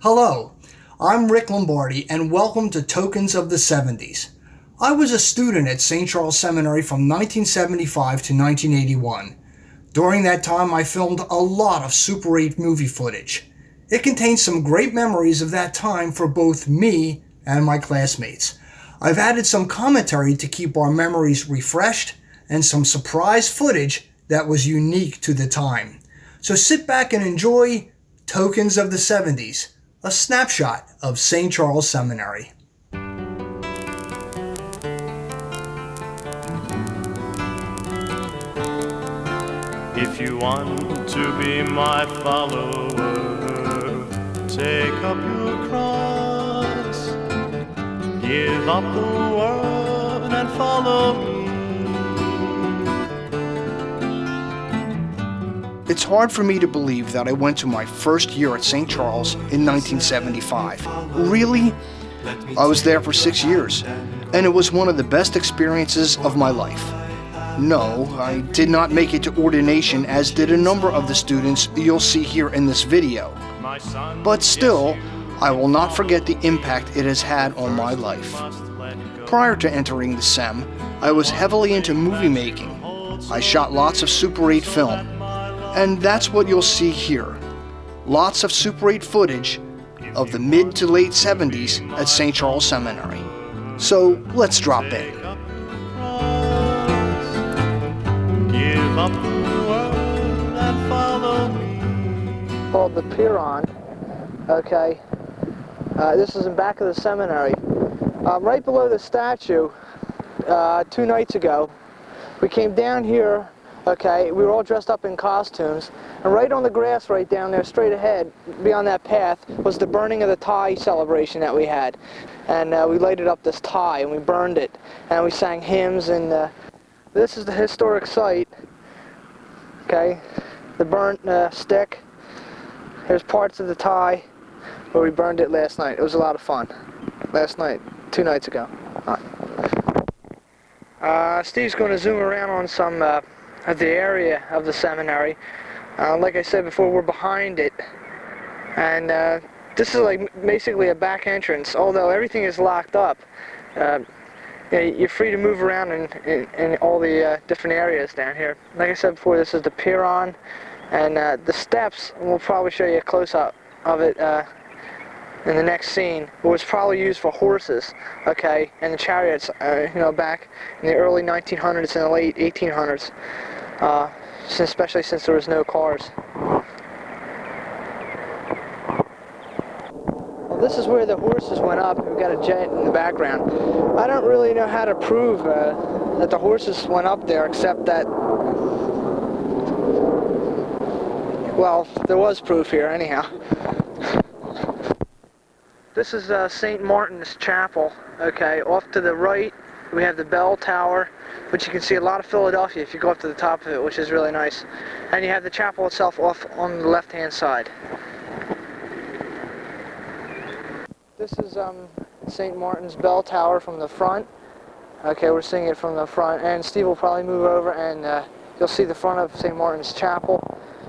Hello, I'm Rick Lombardi, and welcome to Tokens of the 70s. I was a student at St. Charles Seminary from 1975 to 1981. During that time, I filmed a lot of Super 8 movie footage. It contains some great memories of that time for both me and my classmates. I've added some commentary to keep our memories refreshed and some surprise footage that was unique to the time. So sit back and enjoy Tokens of the 70s, a snapshot of St. Charles Seminary. If you want to be my follower, take up your cross, give up the world and follow me. It's hard for me to believe that I went to my first year at St. Charles in 1975. Really? I was there for 6 years, and it was one of the best experiences of my life. No, I did not make it to ordination, as did a number of the students you'll see here in this video. But still, I will not forget the impact it has had on my life. Prior to entering the SEM, I was heavily into movie making. I shot lots of Super 8 film, and that's what you'll see here. Lots of Super 8 footage of the mid to late 70s at St. Charles Seminary. So let's drop in. Give up the world and follow me. Called the Piron. Okay, this is in back of the seminary. Right below the statue, 2 nights ago, we came down here. Okay, we were all dressed up in costumes, and right on the grass right down there, straight ahead, beyond that path, was the burning of the tie celebration that we had. And we lighted up this tie, and we burned it, and we sang hymns, and this is the historic site. Okay, the burnt stick. Here's parts of the tie where we burned it last night. It was a lot of fun. Last night, 2 nights ago. All right. Steve's going to zoom around on some of the area of the seminary. Like I said before, we're behind it, and this is like basically a back entrance. Although everything is locked up, you're free to move around in all the different areas down here. Like I said before, this is the Piron, and the steps. We'll probably show you a close-up of it in the next scene. It was probably used for horses, okay, and the chariots, back in the early 1900s and the late 1800s, especially since there was no cars. Well, this is where the horses went up. We've got a jet in the background. I don't really know how to prove that the horses went up there, except that, well, there was proof here anyhow. This is St. Martin's Chapel. Okay, off to the right we have the bell tower, which you can see a lot of Philadelphia if you go up to the top of it, which is really nice. And you have the chapel itself off on the left-hand side. This is St. Martin's bell tower from the front. Okay, we're seeing it from the front, and Steve will probably move over and you'll see the front of St. Martin's Chapel.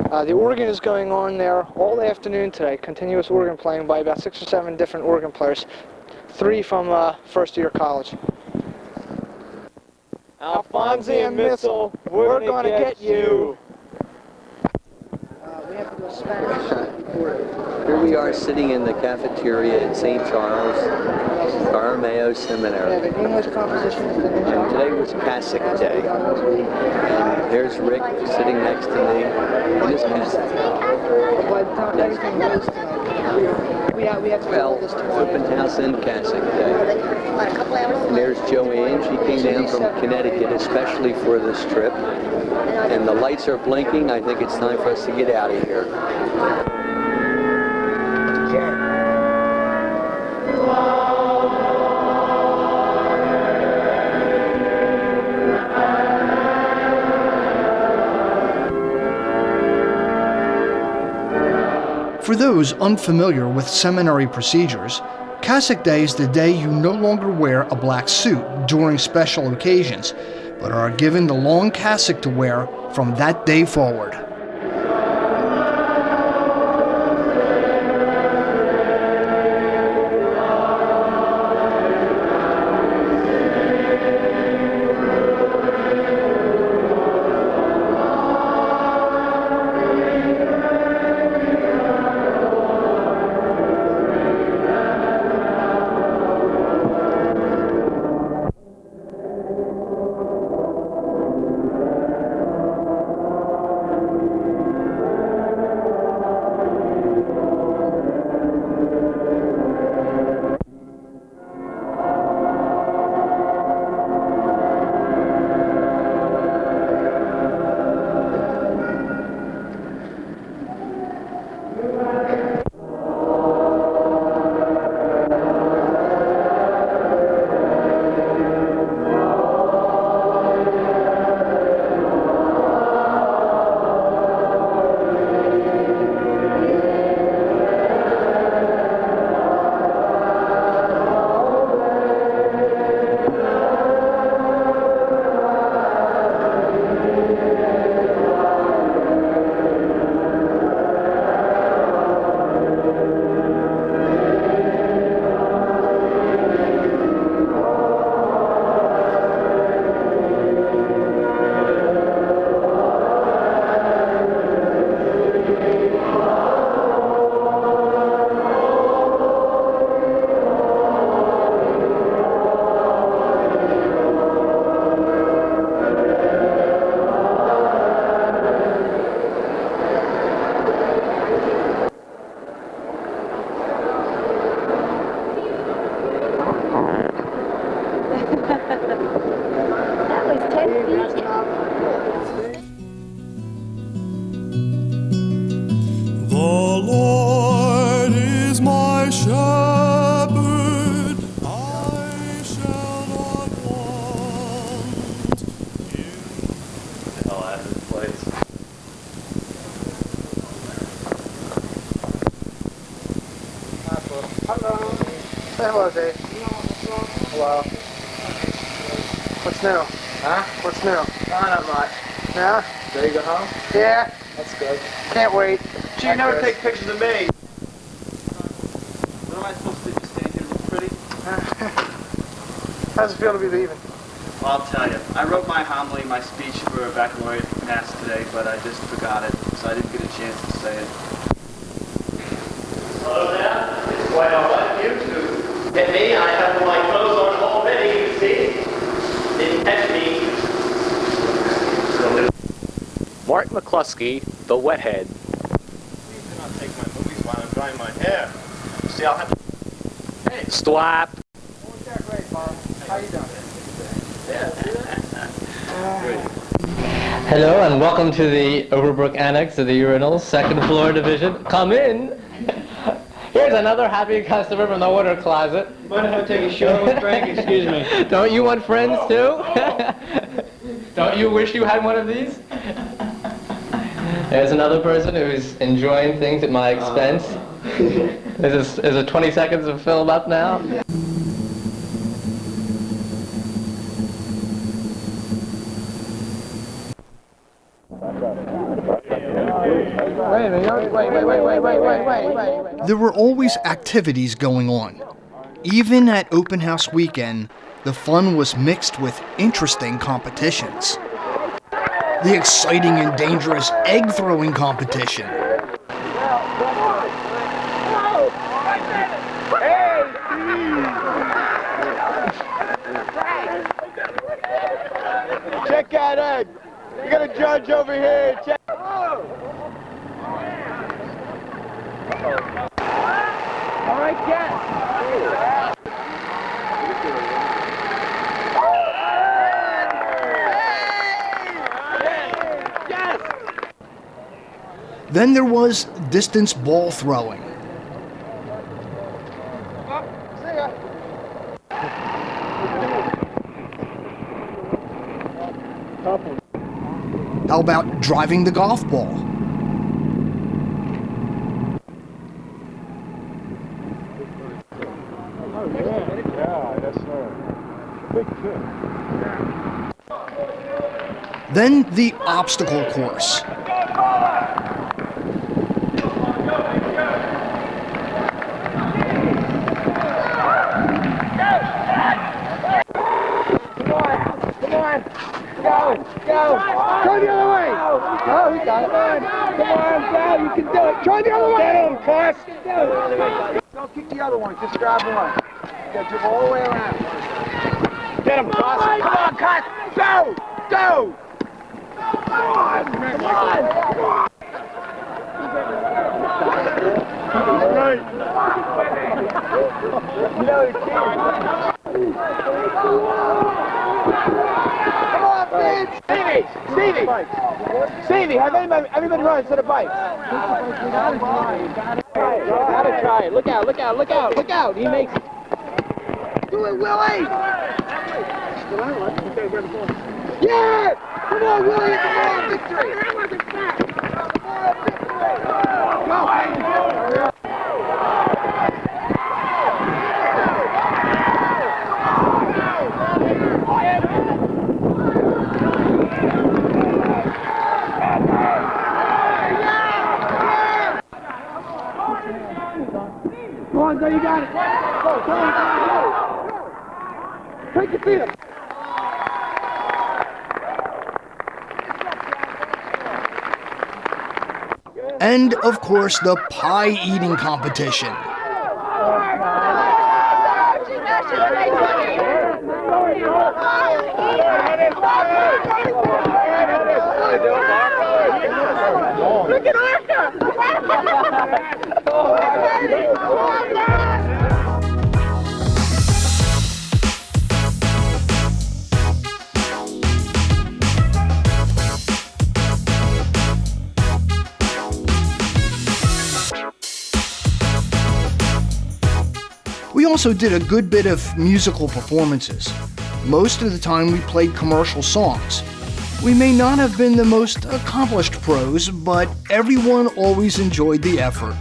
The organ is going on there all afternoon today, continuous organ playing by about 6 or 7 different organ players, 3 from first year college. Alphonsi and Missile, we're gonna get you. We have to go Spanish. Here we are sitting in the cafeteria at St. Charles Borromeo Seminary. We have an English composition. And today was Cassock Day. And there's Rick sitting next to me. It is Cassock. By the time everything goes tonight, we have to Well, do this tomorrow. open house in Cassock Day. And there's Joanne. She came down from Connecticut especially for this trip. And the lights are blinking. I think it's time for us to get out of here. For those unfamiliar with seminary procedures, Cassock Day is the day you no longer wear a black suit during special occasions, but are given the long cassock to wear from that day forward. Say hello, Dave. Hello. What's new? Huh? What's new? Not much. Yeah? Ready to go home? Yeah. That's good. Can't wait. Gee, you never take pictures of me. What am I supposed to do? Just stand here and look pretty? How's it feel to be leaving? Well, I'll tell you. I wrote my homily, my speech for a baccalaureate mass today, but I just forgot it, so I didn't get a chance to say it. Hello there. It's quite all right you to get me. I have my clothes on already, you see. Didn't catch me. Mark McCluskey, the wethead. Please do not take my movies while I'm drying my hair. See, I'll have to... Hey. Stwap. How you doing? Hello and welcome to the Overbrook Annex of the Urinals, second floor division. Come in! Here's another happy customer from the water closet. Mind if I take a shower with Frank? Excuse me. Don't you want friends too? Don't you wish you had one of these? There's another person who's enjoying things at my expense. Is it 20 seconds of film up now? Wait. There were always activities going on. Even at open house weekend, the fun was mixed with interesting competitions. The exciting and dangerous egg throwing competition. Check that egg. You got a judge over here. Check. All right, get. Then there was distance ball throwing. How about driving the golf ball? Then the obstacle course. Go. Try the other way. Oh, he got it. Come on, go. You can do it. Try the other way. Get him, Cuss. Don't kick the other one. Just grab one. Yeah, dribble all the way around. Get him, Cuss. Come on, Cuss. Go. Come on. Right. You know the kid. Come on, Vince! Stevie, have everybody run instead of bikes. Gotta try it. Look out. He makes it. Do it, Willie! Yeah! Come on, Willie, come on, victory! Go! Go on, you got it. Go. Take your feet up. And, of course, the pie eating competition. Look at Arthur! We also did a good bit of musical performances. Most of the time we played commercial songs. We may not have been the most accomplished pros, but everyone always enjoyed the effort.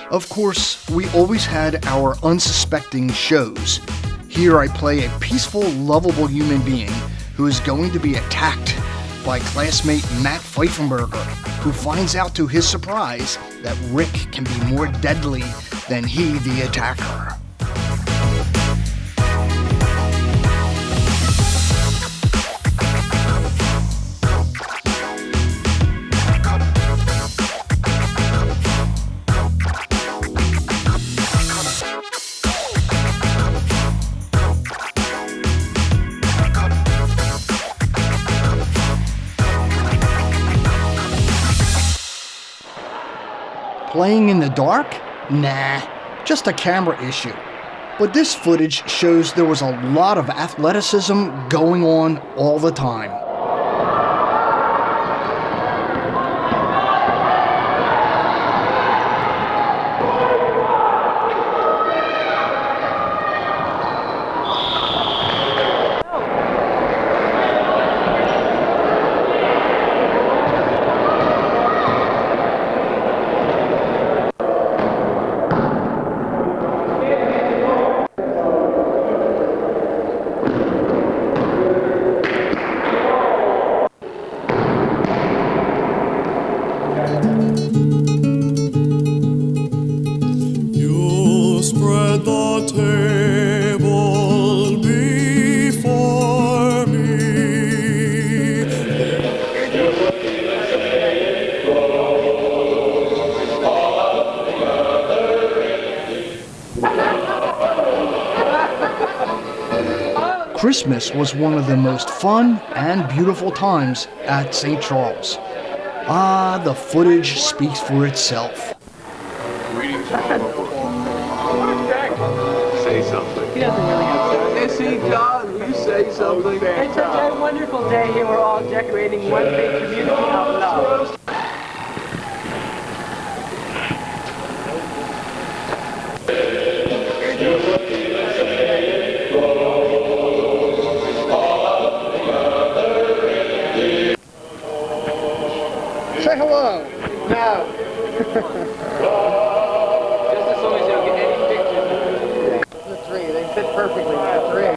Of course, we always had our unsuspecting shows. Here I play a peaceful, lovable human being who is going to be attacked by classmate Matt Pfeifenberger, who finds out to his surprise that Rick can be more deadly than he, the attacker. Playing in the dark? Nah, just a camera issue. But this footage shows there was a lot of athleticism going on all the time. You spread the table before me. Christmas was one of the most fun and beautiful times at St. Charles. Ah, the footage speaks for itself. Say something. He doesn't really have to. Yes, he does. You say something. It's a wonderful day here. We're all decorating one big community of love. Say hello. No. Just as long as you don't get any pictures. The three, they fit perfectly with the three.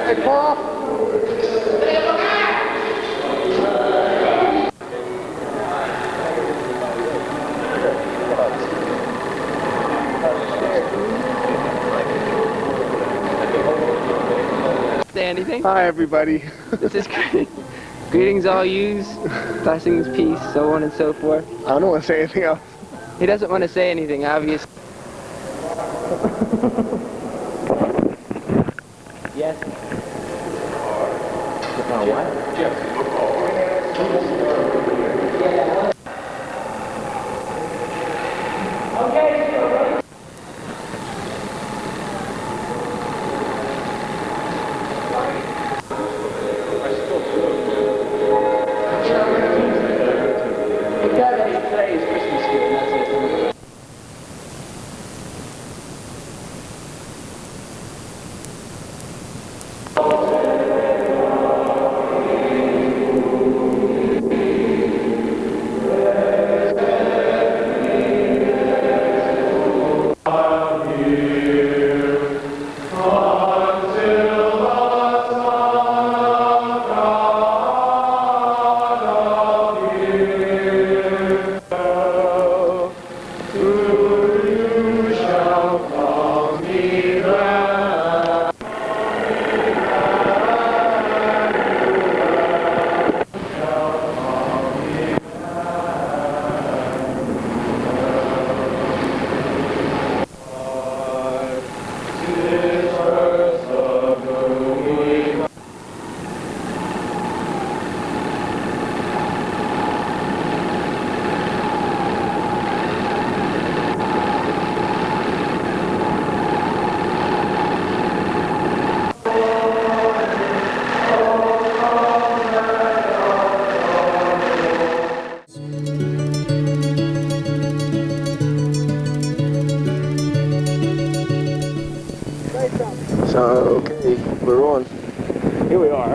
Hey, Paul. Say anything? Hi, everybody. This is great. Greetings all yous, blessings, peace, so on and so forth. I don't want to say anything else. He doesn't want to say anything, obviously. Yes. What? Here we are,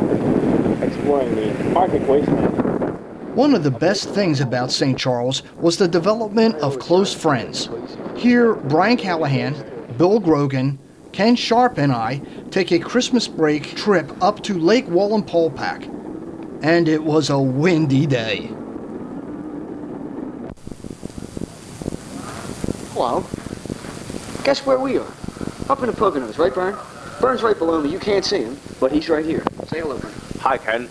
exploring the Arctic wasteland. One of the best things about St. Charles was the development of close friends. Here, Brian Callahan, Bill Grogan, Ken Sharp and I take a Christmas break trip up to Lake Wallenpolpack. And it was a windy day. Hello. Guess where we are? Up in the Poconos, right, Bern? Bern's right below me. You can't see him, but he's right here. Say hello, Bern. Hi, Ken.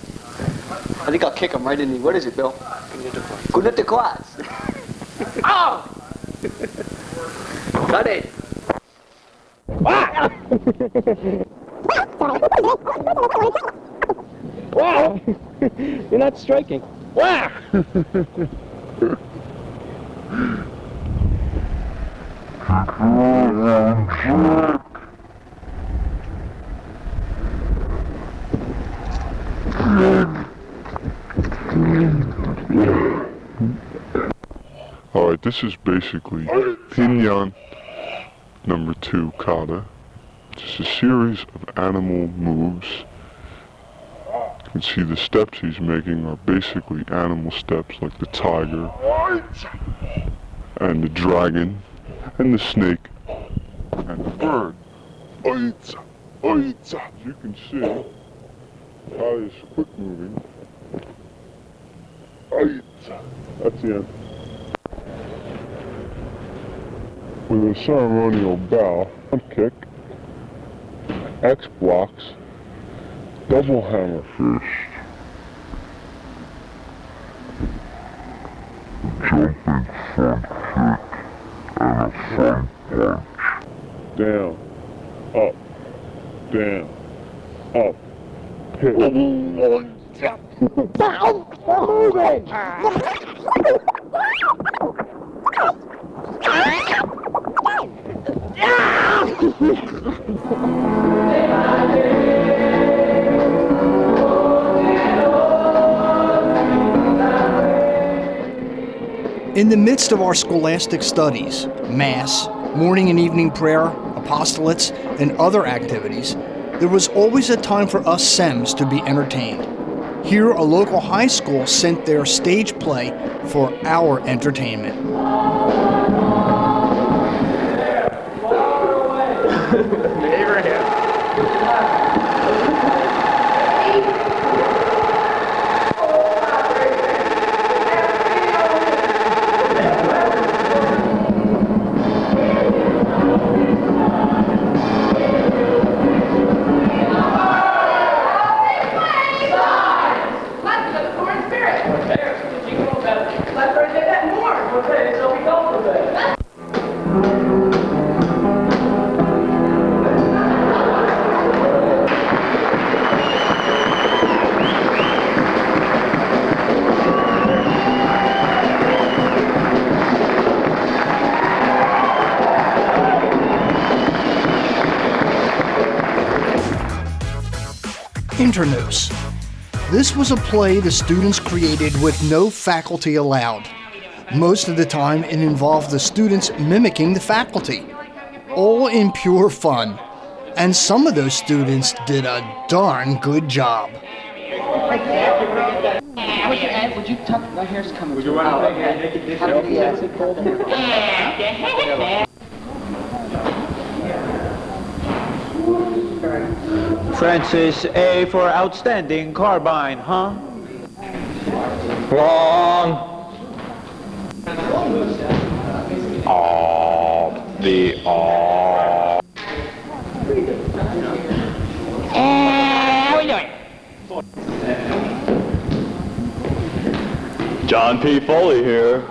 I think I'll kick him right in the... What is it, Bill? Good at the class. Oh! Cut it. Wow! You're not striking. Wow! Alright, this is basically Pinyan number 2 kata. Just a series of animal moves. You can see the steps he's making are basically animal steps, like the tiger and the dragon and the snake and the bird. As you can see, kata is quick moving. That's the end. With a ceremonial bow, front kick, X blocks, double hammer fist, jumping front kick, and a front punch. Down, up, hit. In the midst of our scholastic studies, Mass, morning and evening prayer, apostolates, and other activities, there was always a time for us Sems to be entertained. Here, a local high school sent their stage play for our entertainment. Internos. This was a play the students created with no faculty allowed. Most of the time, it involved the students mimicking the faculty, all in pure fun. And some of those students did a darn good job. Would you tuck... My hair's coming. Would you want to make it this Francis A for outstanding carbine, huh? Wrong. How are you doing? John P. Foley here.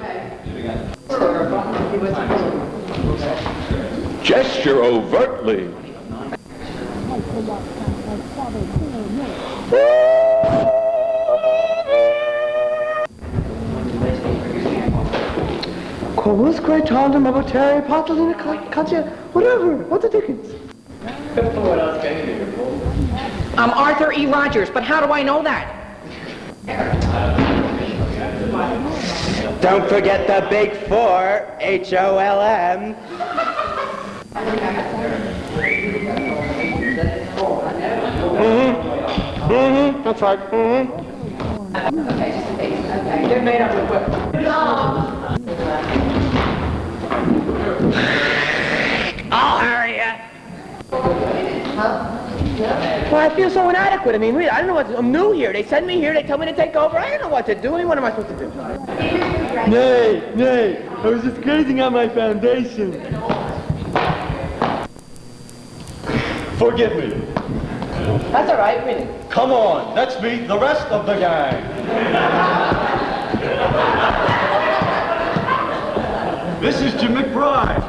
Gesture overtly. Quos quae tandem abortere patolina Katya, whatever, what the dickens? I'm Arthur E. Rogers, but how do I know that? Don't forget the big 4, HOLM. Mm-hmm, that's right. Mm-hmm. Okay, just in case. Okay, get made up real quick. I'll hurry ya. Well, I feel so inadequate. I mean, really, I don't know what to do. I'm new here. They send me here. They tell me to take over. I don't know what to do. I mean, what am I supposed to do? Nay, I was just gazing at my foundation. Forgive me. That's all right. Really. Come on, let's meet the rest of the gang. This is Jim McBride.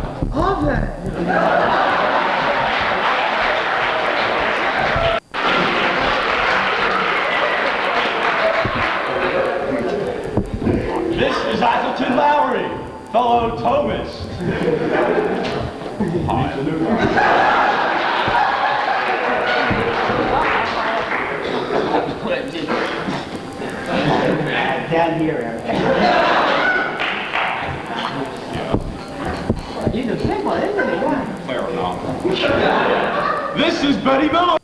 This is Atherton Lowry, fellow Thomist. Down here, Eric. He's a big one, isn't he? Fair enough. This is Betty Miller.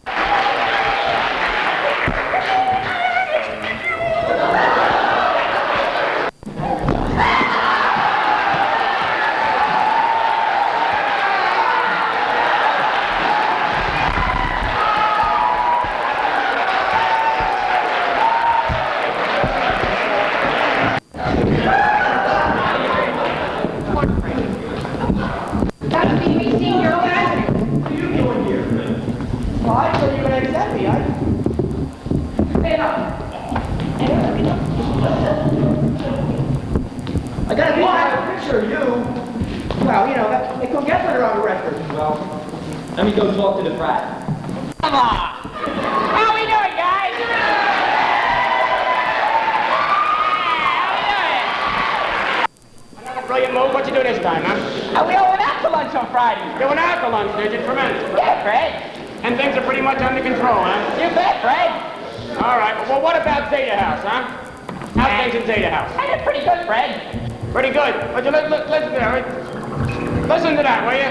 I got a picture of you. Well, you know, they couldn't get better on the record. Well, let me go talk to the frat. Come on. How we doing, guys? Another brilliant move. What you do this time, huh? We all went out to lunch on Friday. You went out to lunch, did you? Tremendous. Yeah, Fred. And things are pretty much under control, huh? You bet, Fred. All right. Well, what about Zeta House, huh? How's things in Zeta House? I did pretty good, Fred. Pretty good. But you listen to that, right? Listen to that, will you?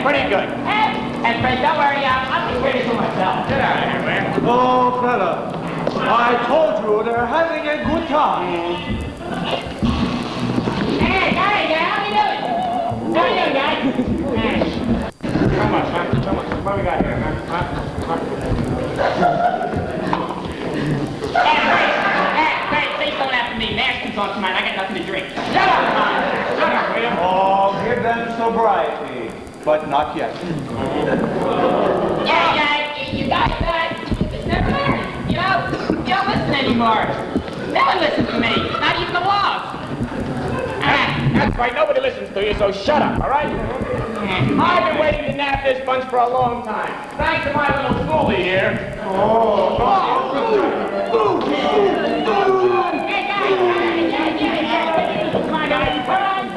Pretty good. And Fred, don't worry, I'll take care of this for myself. Get out of here, man. Oh, fella, I told you they're having a good time. Hey, guys, how we doing? How we doing, guys? How much, huh? How much? What we got here, huh? Fred, please don't after me. Master's on tonight. I got nothing to drink. Shut up, man. Shut up, will you? Oh, give them sobriety, but not yet. Yeah, you guys, it's never learned. You don't listen anymore. No one listens to me. Not even the laws. That's right. Nobody listens to you, so shut up, all right? I've been waiting to nab this bunch for a long time. Thanks to my little schoolie here.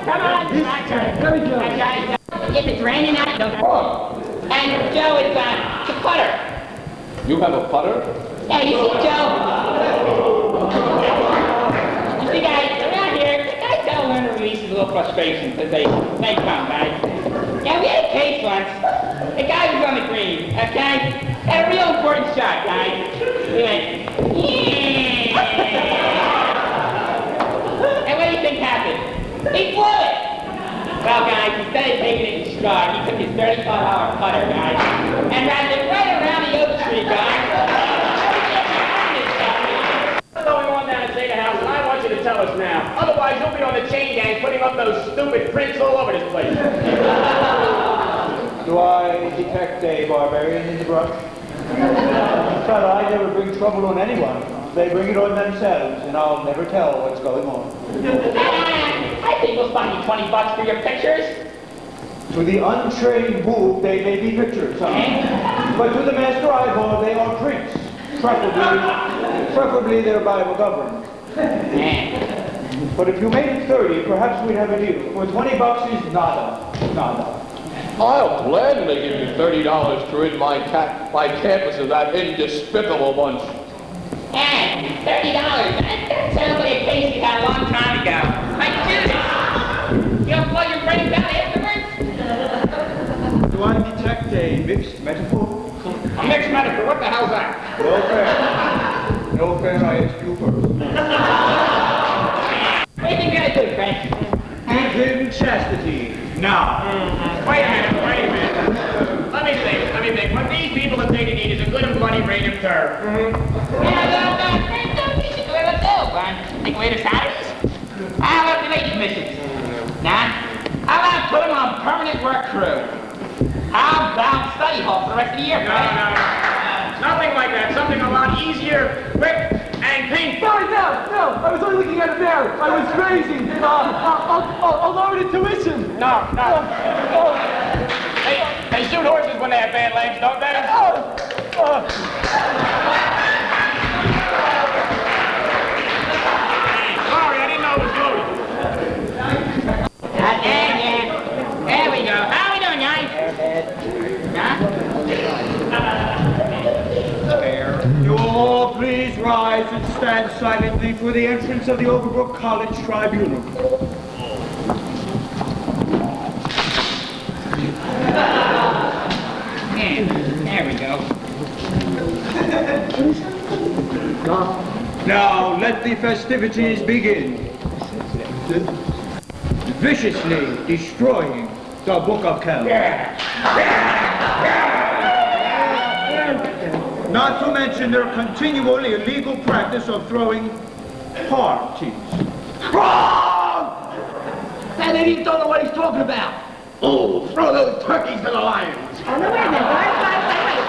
Come on. If it's raining out, don't go. And Joe is the putter. You have a putter? Yeah, you see Joe? You see, guys, around here, the guys gotta learn to release a little frustration because they come, guys. Yeah, we had a case once. The guy was on the green, okay? Had a real important shot, guys. He went, yeah. And what do you think happened? He blew it. Well, guys, instead of taking it in stride, he took his $35 putter, guys, and ran it right around the Oak Street, guys. What's going on down at Zeta House, and I want you to tell us now. Otherwise, you'll be on the chain gang putting up those stupid prints all over this place. Do I detect a barbarian in the brush? Fella, I never bring trouble on anyone. They bring it on themselves, and I'll never tell what's going on. I think we'll find you $20 for your pictures. To the untrained boob, they may be pictures, huh? But to the master eyeball, they are prints. Preferably they're Bible governed. But if you made it 30, perhaps we'd have a deal. For $20 is nada. I'll gladly give you $30 to rid my campus of that indespicable bunch. And $30, that sounds like a case you had a long time ago. Like Judas. You don't blow your brains out afterwards? Do I detect a mixed metaphor? I Mixed metaphor, what the hell's that? No fair. No fair, I ask you first. What do you think you're gonna do, Frank? Give him chastity. Now. Wait a minute. Let me think. What these people are saying to need is a good and bloody rain of turf. Let's go, Brian. Take away the salaries? How about the ladies' missions? Nah? How about put them on permanent work crew? How about study hall for the rest of the year, No. Frank? Nothing like that. Something a lot easier, quick, and painful. No, I was only looking at it there. I was crazy. I'll lower the tuition. No. They shoot horses when they have bad legs, don't they? Sorry, I didn't know it was loaded. Yeah. There we go. How we doing, guys? You will all please rise and stand silently for the entrance of the Overbrook College Tribunal. There we go. Now let the festivities begin. Viciously destroying the Book of Kells. Not to mention their continual illegal practice of throwing parties. Wrong! That idiot don't know what he's talking about. Oh, throw those turkeys to the lions. Oh, no, wait a minute. Wait.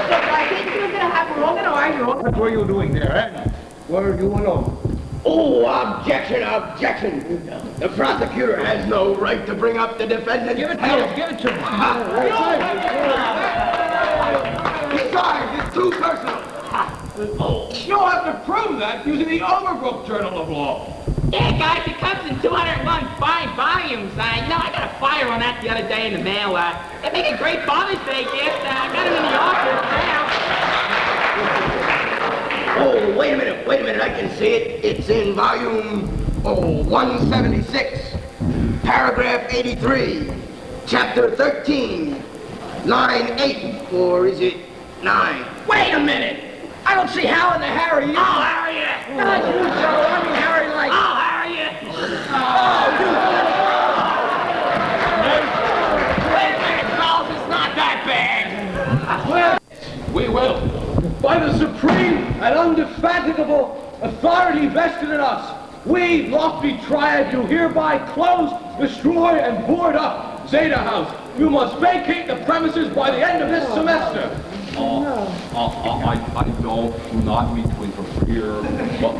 Look, I think you're going to have wrong and right. What were you doing there, eh? Were you alone? Oh, objection. The prosecutor has no right to bring up the defendant. Give it to him. Besides, it's too personal. You'll have to prove that using the Overbrook Journal of Law. Yeah, guys, it comes in 201 fine volumes. I got a flyer on that the other day in the mail. They make a great Father's Day gift. I got it in the office now. Oh, wait a minute, I can see it. It's in volume 176, paragraph 83, chapter 13, line 8, or is it 9? Wait a minute! I don't see how in the Harry. I'll Harry you! Not you, Joe. I mean Harry like... I'll Harry you! Wait a minute, fellas, it's not that bad. We will. By the supreme and indefatigable authority vested in us, we, lofty triad, do hereby close, destroy, and board up Zeta House. You must vacate the premises by the end of this semester. I do not mean to interfere,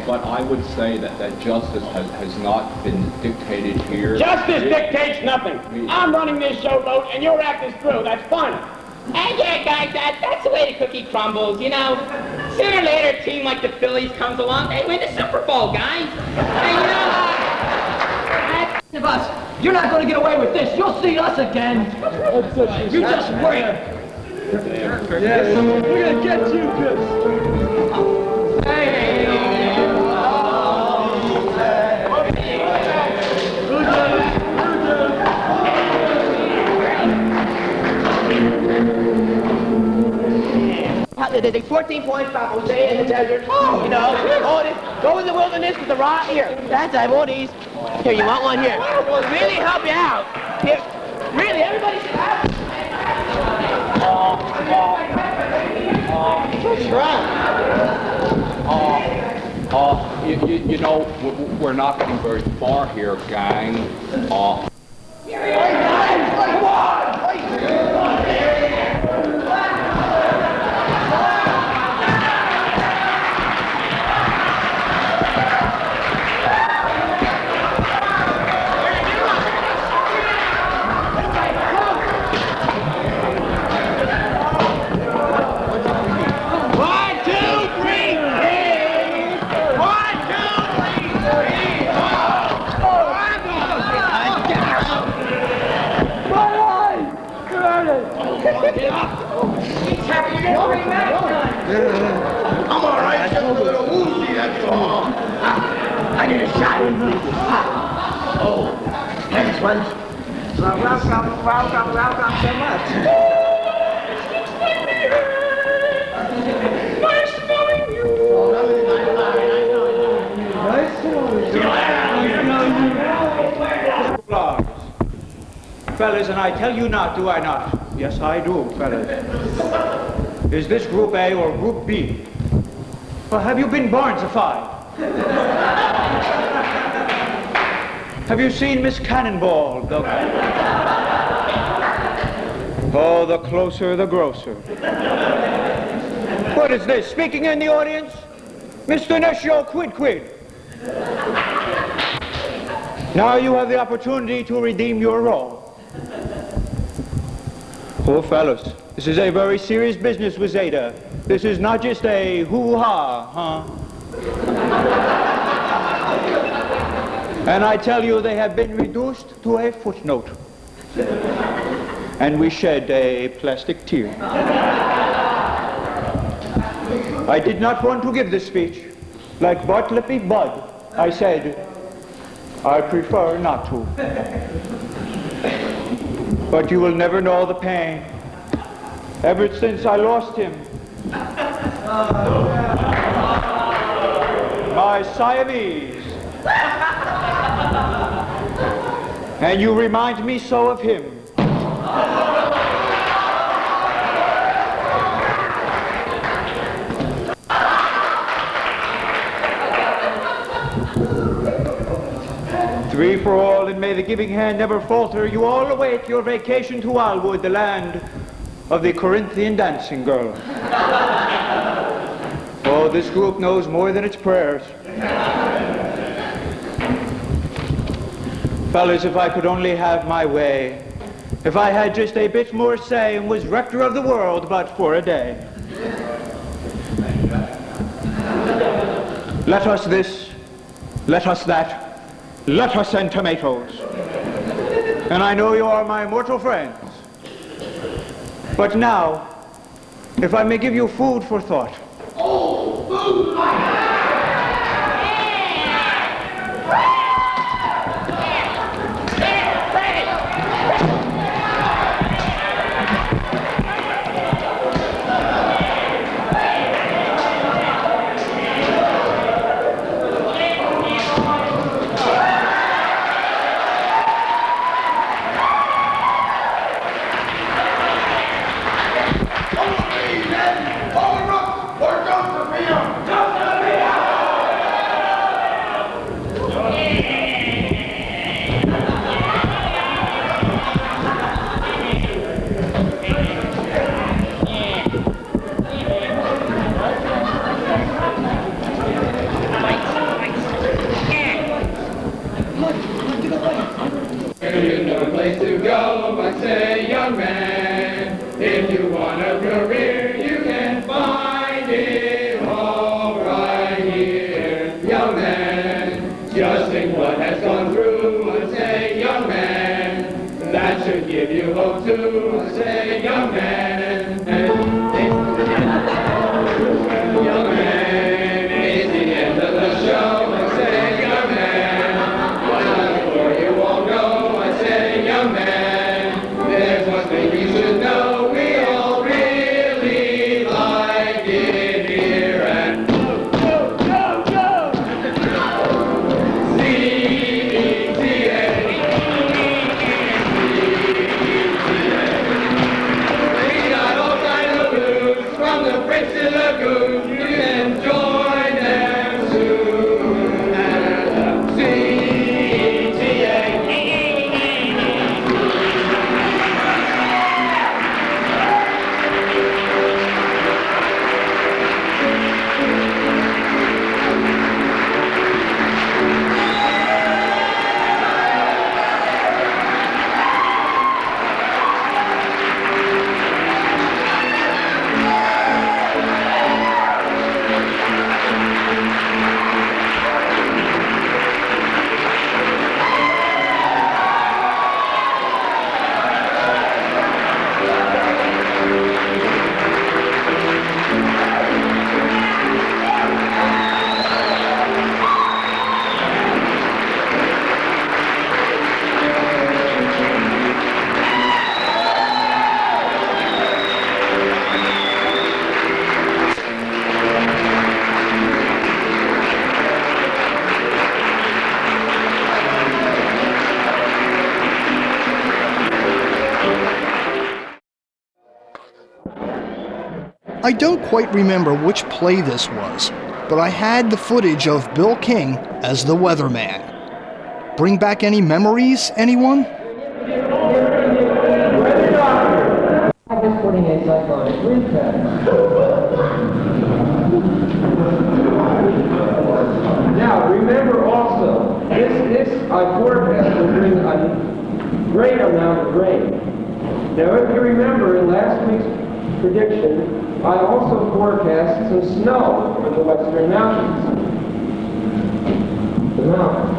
but I would say that justice has not been dictated here. Justice dictates nothing. I'm running this showboat, and your act is through. That's fun. And yeah, guys, that's the way the cookie crumbles, you know. Sooner or later, a team like the Phillies comes along, they win the Super Bowl, guys. And you know, Us, you're not going to get away with this. You'll see us again. You just wait. Yes, we're going to get you, Chris. There's a 14-point stop, Jose, in the desert. Oh, you know, go in the wilderness with the rock. Here, that's I have all these. Here, you want one here? It'll really help you out. Here, really, everybody should have it. You know, we're not getting very far here, gang. Come on! I'm all right, just a little woozy, that's all. I need a shot. Oh, thanks, once. Welcome so much. Fellas, and I tell you not, do I not? Yes, I do, fellas. Is this Group A or Group B? Well, have you been Barnesified? Have you seen Miss Cannonball? Oh, the closer, the grosser. What is this? Speaking in the audience? Mr. Nescio Quid. Now you have the opportunity to redeem your role. Oh, fellas, this is a very serious business with Zeta. This is not just a hoo-ha, huh? And I tell you, they have been reduced to a footnote. And we shed a plastic tear. I did not want to give this speech. Like Bartleby Bud, I said, I prefer not to. But you will never know the pain. Ever since I lost him, my Siamese. And you remind me so of him. Three for all, and may the giving hand never falter. You all await your vacation to Wildwood, the land of the Corinthian dancing girl. Oh, this group knows more than its prayers. Fellas, if I could only have my way, if I had just a bit more say and was rector of the world but for a day. Let us this, let us that, lettuce and tomatoes. And I know you are my mortal friends. But now, if I may give you food for thought. Oh, food! I don't quite remember which play this was, but I had the footage of Bill King as the weatherman. Bring back any memories, anyone? I'm just putting a cyclonic wind pattern. Now, remember also, this forecast will bring a great amount of rain. Now, if you remember in last week's prediction, I also forecast some snow for the western mountains. The mountains.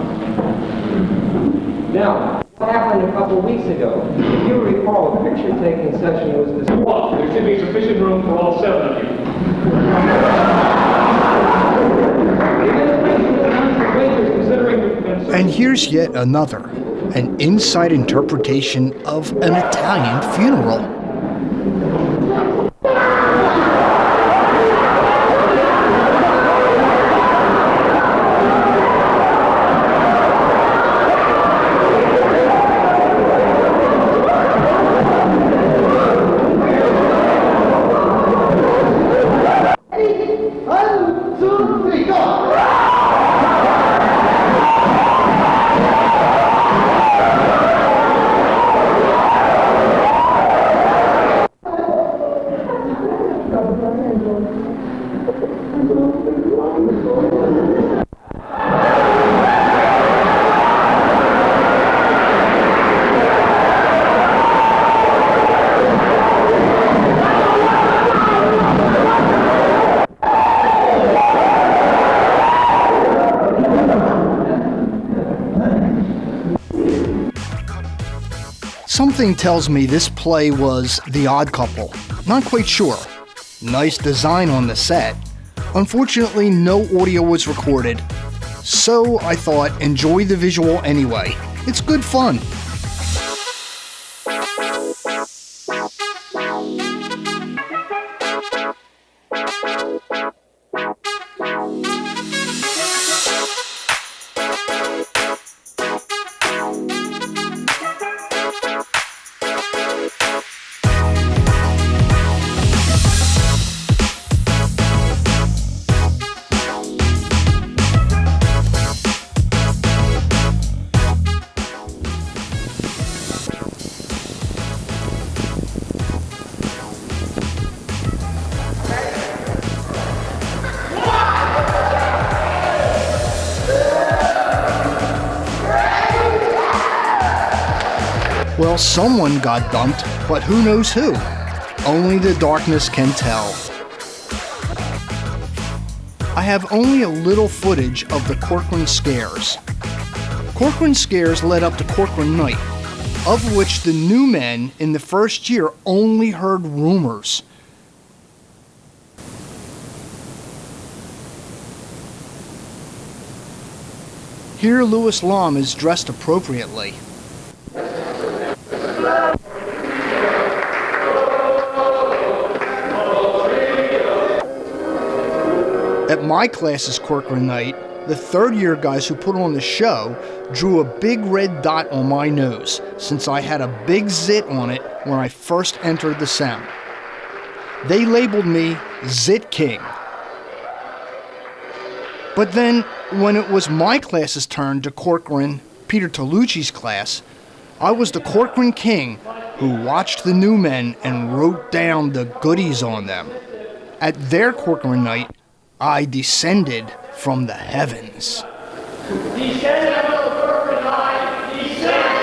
Now, what happened a couple weeks ago? If you recall, the picture-taking session was this. Well, there should be sufficient room for all 7 of you. And here's yet another, an inside interpretation of an Italian funeral. Something tells me this play was The Odd Couple. Not quite sure. Nice design on the set. Unfortunately, no audio was recorded. So I thought, enjoy the visual anyway. It's good fun. Well, someone got dumped, but who knows who? Only the darkness can tell. I have only a little footage of the Corcoran scares. Corcoran scares led up to Corcoran night, of which the new men in the first year only heard rumors. Here Louis Lom is dressed appropriately. At my class's Corcoran night, the third-year guys who put on the show drew a big red dot on my nose, since I had a big zit on it when I first entered the Sem. They labeled me Zit King. But then, when it was my class's turn to Corcoran, Peter Tolucci's class, I was the Corcoran King who watched the new men and wrote down the goodies on them. At their Corcoran night, I descended from the heavens. Descend from the Corcoran line, descend!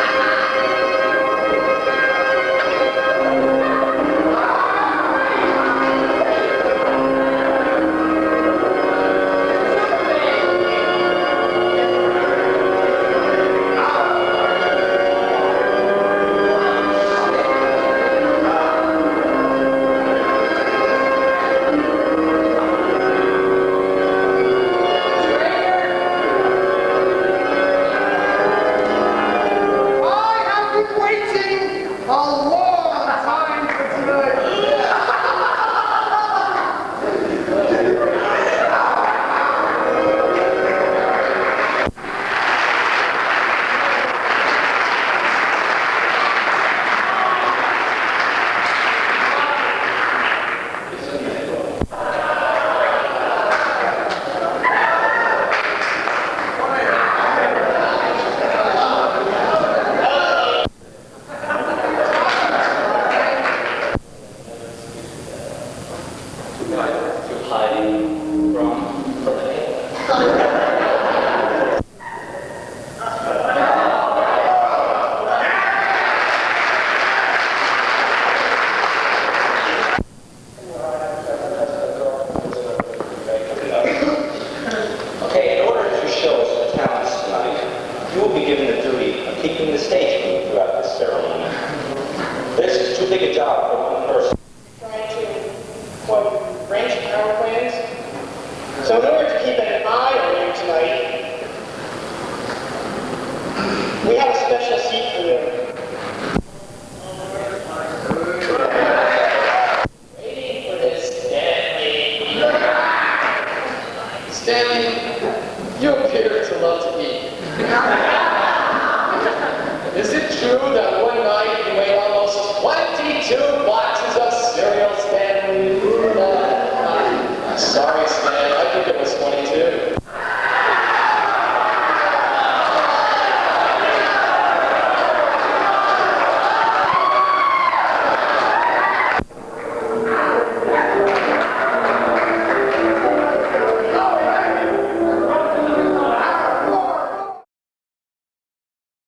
keep an eye on you tonight. We have a special seat for you. Waiting for this Stanley. Stanley, you appear to love to eat. Is it true that one night you ate almost 22 boxes of cereal, Stanley? Sorry, Stan, I think it was 22.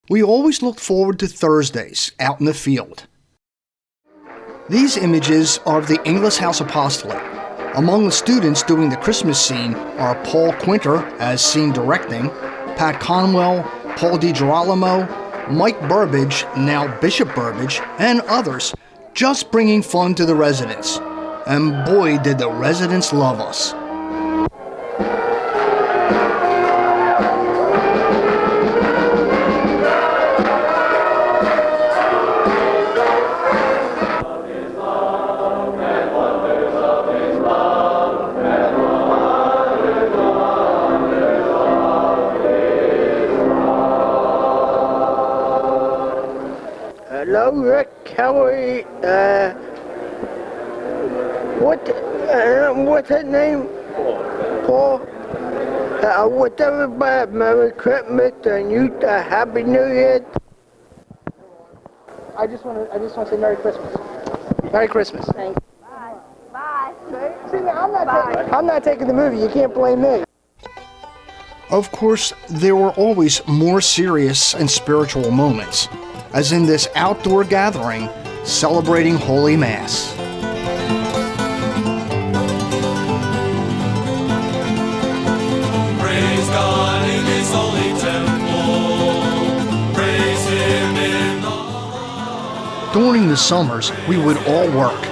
We always looked forward to Thursdays out in the field. These images are of the English House Apostolate. Among the students doing the Christmas scene are Paul Quinter as scene directing, Pat Conwell, Paul DiGirolamo, Mike Burbage, now Bishop Burbage, and others, just bringing fun to the residents. And boy, did the residents love us. Hello, Rick, Kelly, what's his name? Paul. With everybody, Merry Christmas and you, Happy New Year. I just want to say Merry Christmas. Merry Christmas. Thanks. Bye. Bye. See, I'm not taking the movie. You can't blame me. Of course, there were always more serious and spiritual moments, as in this outdoor gathering celebrating Holy Mass. Praise God in His holy temple. Praise Him in the... During the summers, we would all work.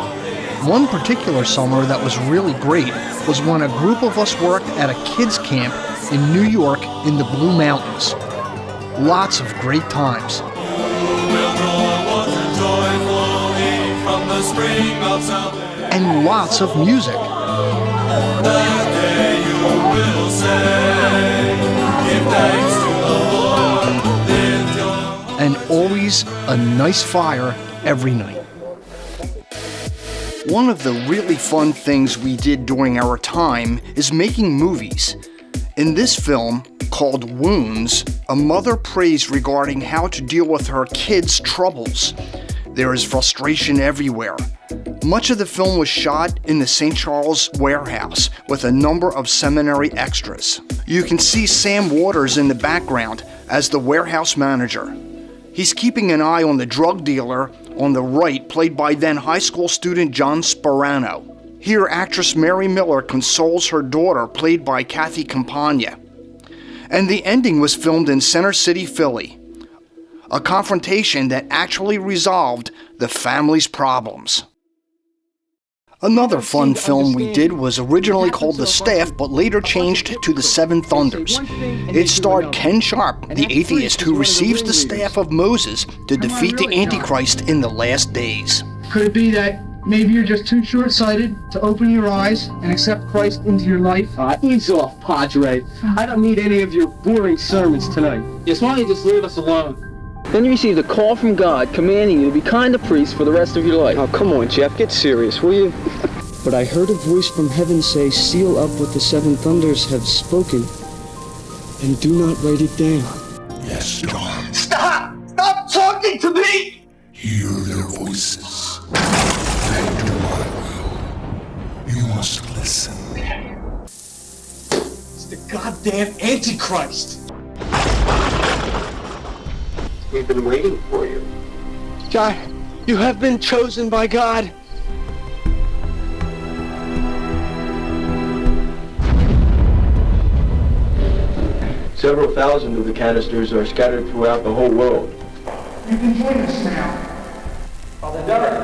One particular summer that was really great was when a group of us worked at a kids' camp in New York in the Blue Mountains. Lots of great times. And lots of music. That day you will say, give thanks to the Lord. And always a nice fire every night. One of the really fun things we did during our time is making movies. In this film, called Wounds, a mother prays regarding how to deal with her kids' troubles. There is frustration everywhere. Much of the film was shot in the St. Charles warehouse with a number of seminary extras. You can see Sam Waters in the background as the warehouse manager. He's keeping an eye on the drug dealer on the right, played by then high school student John Sperano. Here, actress Mary Miller consoles her daughter, played by Kathy Campagna. And the ending was filmed in Center City, Philly. A confrontation that actually resolved the family's problems. Another fun film we did was originally called The Staff, but later changed to The Seven Thunders. It starred Ken Sharp, the atheist who receives the staff of Moses to defeat the Antichrist in the last days. Could it be that maybe you're just too short-sighted to open your eyes and accept Christ into your life? Ease off, Padre. I don't need any of your boring sermons tonight. Yes, why don't you just leave us alone? Then you received a call from God commanding you to be kind to priests for the rest of your life. Oh, come on, Jeff, get serious, will you? But I heard a voice from heaven say, seal up what the seven thunders have spoken, and do not write it down. Yes, John. Stop! Stop talking to me! Hear their voices. Then do my will. You must listen. It's the goddamn Antichrist! We've been waiting for you. God, you have been chosen by God. Several thousand of the canisters are scattered throughout the whole world. You can join us now. Father Derek.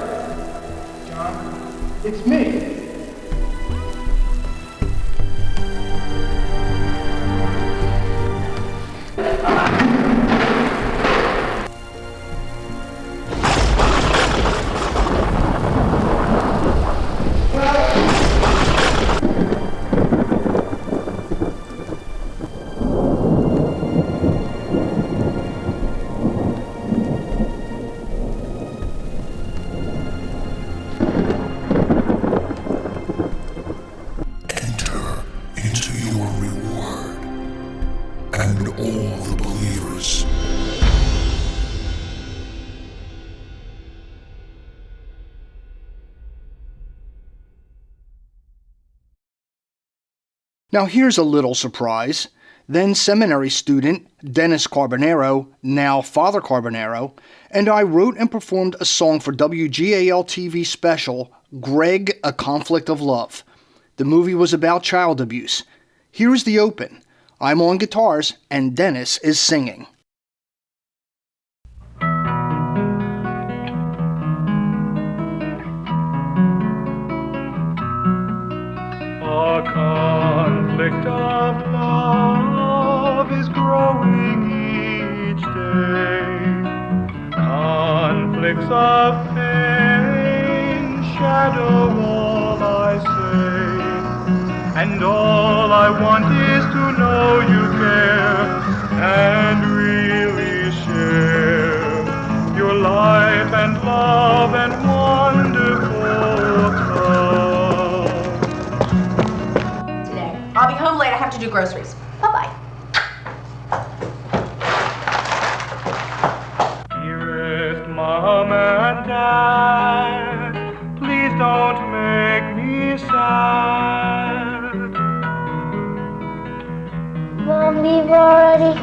John, it's me. and all the believers. Now here's a little surprise. Then seminary student Dennis Carbonaro, now Father Carbonaro, and I wrote and performed a song for WGAL TV special, Greg, A Conflict of Love. The movie was about child abuse. Here's the open. I'm on guitars and Dennis is singing. A conflict of love is growing each day. Conflicts of pain shadow all I say. And all I want is to know you care and really share your life and love and wonderful love. I'll be home late. I have to do groceries. Bye-bye. Dearest Mom and Dad, please don't make me sad. Mom, leave already?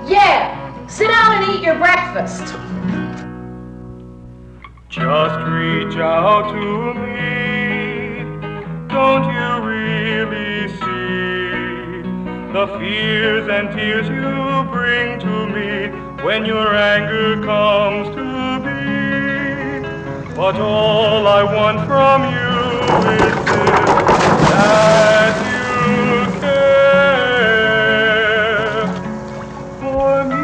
Yeah! Sit down and eat your breakfast. Just reach out to me. Don't you really see the fears and tears you bring to me when your anger comes to be? But all I want from you is this, that you care for me.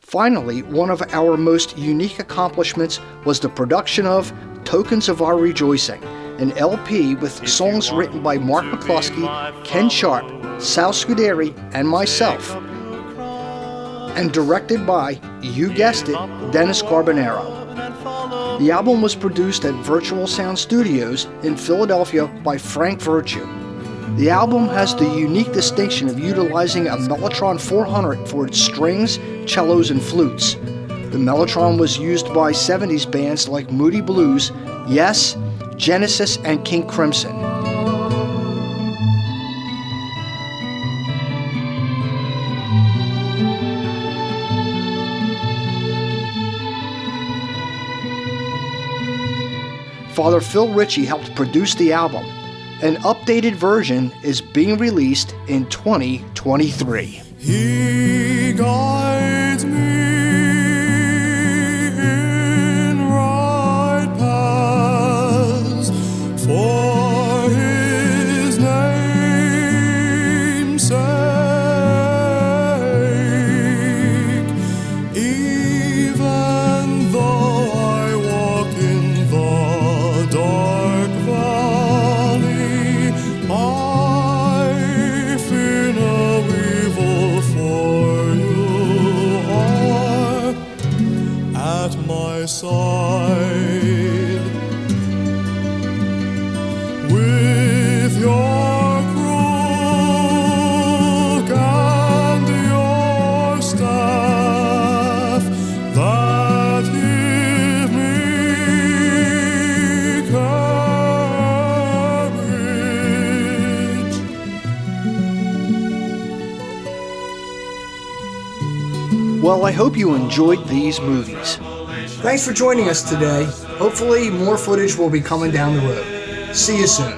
Finally, one of our most unique accomplishments was the production of Tokens of Our Rejoicing, an LP with songs written by Mark McCluskey, Ken Sharp, Sal Scuderi, and myself, and directed by, you guessed it, Dennis Carbonaro. The album was produced at Virtual Sound Studios in Philadelphia by Frank Virtue. The album has the unique distinction of utilizing a Mellotron 400 for its strings, cellos, and flutes. The Mellotron was used by 70s bands like Moody Blues, Yes, Genesis, and King Crimson. Father Phil Ritchie helped produce the album. An updated version is being released in 2023. He guides me in right paths for his name's sake. Even though I walk in the dark valley, I fear no evil, for you are at my side. With your crook and your staff that give me courage. Well, I hope you enjoyed these movies. Thanks for joining us today. Hopefully more footage will be coming down the road. See you soon.